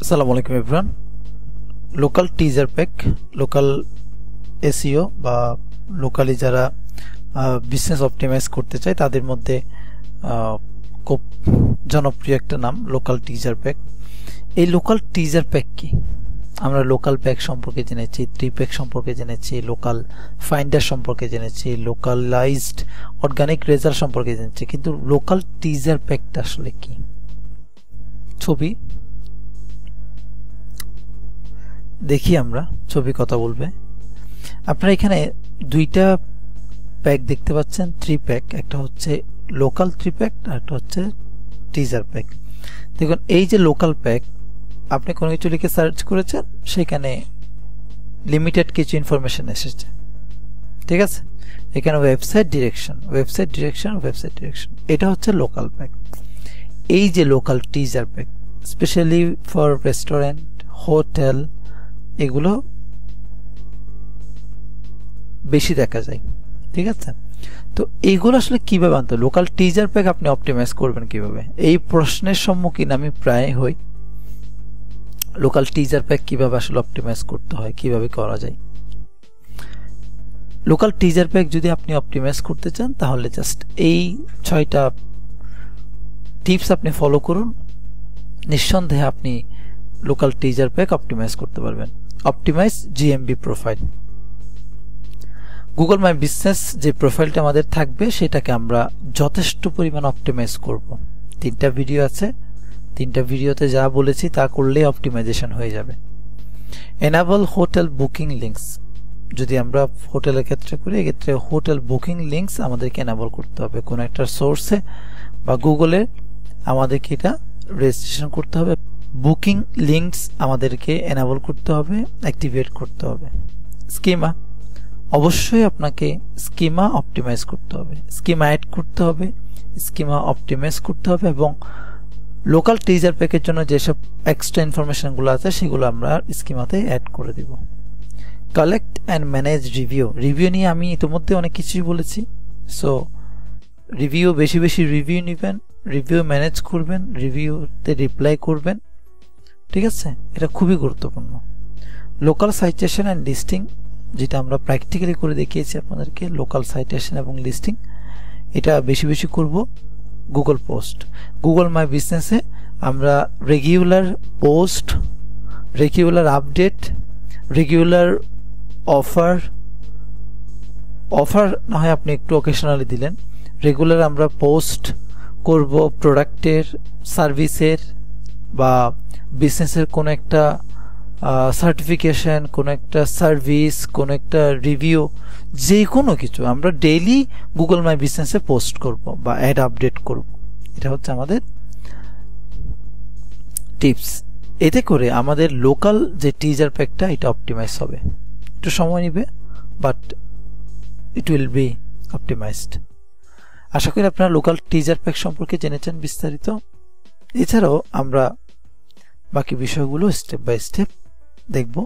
আসসালামু আলাইকুম everyone. Local teaser pack, local SEO বা লোকালি যারা বিজনেস অপটিমাইজ করতে চায় তাদের মধ্যে খুব জনপ্রিয় একটা নাম লোকাল টিজার প্যাক। এই লোকাল টিজার প্যাক কি? আমরা লোকাল প্যাক সম্পর্কে জেনেছি, ট্রি প্যাক সম্পর্কে জেনেছি, লোকাল ফাইন্ডার সম্পর্কে জেনেছি, লোকালাইজড অর্গানিক রেজাল্ট সম্পর্কে জেনেছি, কিন্তু লোকাল টিজার প্যাকটা আসলে কি? ছবি দেখি, আমরা ছবি কথা বলবে। আপনারা এখানে দুইটা প্যাক দেখতে পাচ্ছেন, থ্রি প্যাক। একটা হচ্ছে লোকাল থ্রি প্যাক আর একটা হচ্ছে টিজার প্যাক। দেখুন, এই যে লোকাল প্যাক, আপনি কোনো কিছু লিখে সার্চ করেছেন, সেখানে লিমিটেড কিছু ইনফরমেশন এসেছে, ঠিক আছে? এখানে website direction, website direction, website direction, এটা হচ্ছে লোকাল প্যাক। এই যে local teaser pack, specially for restaurant, hotel, এগুলো বেশি দেখা যায়, ঠিক আছে? তো এইগুলো আসলে কিভাবে আনতে, লোকাল টিজার প্যাক আপনি অপটিমাইজ করবেন কিভাবে, এই প্রশ্নের সম্মুখীন আমি প্রায় হই। লোকাল টিজার প্যাক কিভাবে আসলে অপটিমাইজ করতে হয়, কিভাবে করা যায়? লোকাল টিজার প্যাক যদি আপনি অপটিমাইজ করতে চান, তাহলে জাস্ট এই 6টা টিপস আপনি ফলো করুন, নিঃসন্দেহে আপনি লোকাল টিজার প্যাক অপটিমাইজ করতে পারবেন। Optimise GMB profile. Google My Business যে প্রোফাইলটা আমাদের থাকবে, সেটাকে আমরা যথেষ্ট পরিমাণ অপটিমাইজ করব। 3টা ভিডিও আছে, 3টা ভিডিওতে যা বলেছি তা করলেই অপটিমাইজেশন হয়ে যাবে। এনাবল হোটেল বুকিং লিঙ্কস, যদি আমরা হোটেলের ক্ষেত্রে করি, এক্ষেত্রে হোটেল বুকিং লিঙ্কস আমাদেরকে এনাবল করতে হবে। কোনো একটা সোর্সে বা গুগলে আমাদেরকে এটা রেজিস্ট্রেশন করতে হবে। বুকিং লিঙ্কস আমাদেরকে এনাবল করতে হবে, অ্যাক্টিভেট করতে হবে। স্কিমা, অবশ্যই আপনাকে স্কিমা অপটিমাইজ করতে হবে, স্কিমা অ্যাড করতে হবে, স্কিমা অপটিমাইজ করতে হবে, এবং লোকাল টিজার প্যাকের জন্য যেসব এক্সট্রা ইনফরমেশনগুলো আছে সেগুলো আমরা স্কিমাতে অ্যাড করে দিব। Collect and manage review. Review নিয়ে আমি ইতিমধ্যে অনেক কিছুই বলেছি। সো রিভিউ, বেশি বেশি রিভিউ নেবেন, রিভিউ ম্যানেজ করবেন, রিভিউতে রিপ্লাই করবেন, ঠিক আছে? এটা খুবই গুরুত্বপূর্ণ। লোকাল সাইটেশন অ্যান্ড লিস্টিং, যেটা আমরা প্র্যাকটিক্যালি করে দেখিয়েছি আপনাদেরকে, লোকাল সাইটেশন এবং লিস্টিং, এটা বেশি বেশি করব। গুগল পোস্ট, গুগল মাই বিজনেসে আমরা regular post, regular update, regular offer না হয় আপনি একটু অকেশনালি দিলেন, রেগুলার আমরা পোস্ট করব প্রোডাক্টের, সার্ভিসের বা বিজনেসের কোনো একটা সার্টিফিকেশন, কোনো একটা সার্ভিস, কোনো একটা রিভিউ, যে কোনো কিছু আমরা ডেইলি গুগল মাই বিজনেসে পোস্ট করব বা অ্যাড আপডেট করব। এটা হচ্ছে আমাদের টিপস। এতে করে আমাদের লোকাল যে টিজার প্যাকটা, এটা অপটিমাইজ হবে। একটু সময় নেবে, but it will be optimized. আশা করি আপনারা লোকাল টিজার প্যাক সম্পর্কে জেনেছেন বিস্তারিত। এছাড়াও আমরা বাকি বিষয়গুলো স্টেপ বাই স্টেপ দেখব।